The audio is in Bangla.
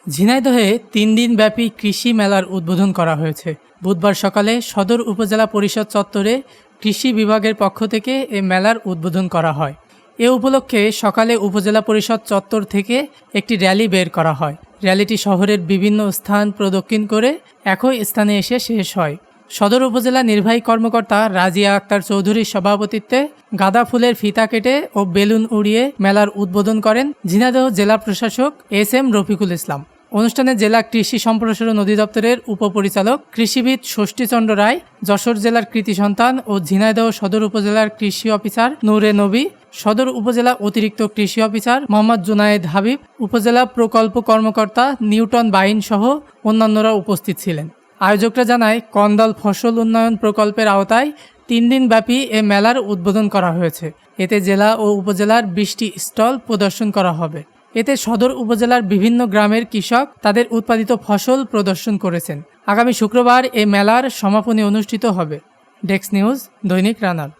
ঝিনাইদহে ৩ দিনব্যাপী কৃষি মেলার উদ্বোধন করা হয়েছে। বুধবার সকালে সদর উপজেলা পরিষদ চত্বরে কৃষি বিভাগের পক্ষ থেকে এ মেলার উদ্বোধন করা হয়। এ উপলক্ষে সকালে উপজেলা পরিষদ চত্বর থেকে একটি র্যালি বের করা হয়। র্যালিটি শহরের বিভিন্ন স্থান প্রদক্ষিণ করে একই স্থানে এসে শেষ হয়। সদর উপজেলা নির্বাহী কর্মকর্তা রাজিয়া আক্তার চৌধুরীর সভাপতিত্বে গাঁদা ফুলের ফিতা কেটে ও বেলুন উড়িয়ে মেলার উদ্বোধন করেন ঝিনাইদহ জেলা প্রশাসক এস.এম. রফিকুল ইসলাম। অনুষ্ঠানে জেলা কৃষি সম্প্রসারণ অধিদপ্তরের উপপরিচালক কৃষিবিদ ষষ্ঠীচন্দ্র রায়, যশোর জেলার কৃতি সন্তান ও ঝিনাইদহ সদর উপজেলার কৃষি অফিসার নূরে নবী, সদর উপজেলা অতিরিক্ত কৃষি অফিসার মোহাম্মদ জুনায়েদ হাবিব, উপজেলা প্রকল্প কর্মকর্তা নিউটন বাইন সহ অন্যান্যরা উপস্থিত ছিলেন। আয়োজকরা জানায়, কন্দল ফসল উন্নয়ন প্রকল্পের আওতায় ৩ দিনব্যাপী এ মেলার উদ্বোধন করা হয়েছে। এতে জেলা ও উপজেলার ২০টি স্টল প্রদর্শন করা হবে। এতে সদর উপজেলার বিভিন্ন গ্রামের কৃষক তাদের উৎপাদিত ফসল প্রদর্শন করেছেন। আগামী শুক্রবার এ মেলার সমাপনী অনুষ্ঠিত হবে। ডেস্ক নিউজ, দৈনিক রানার।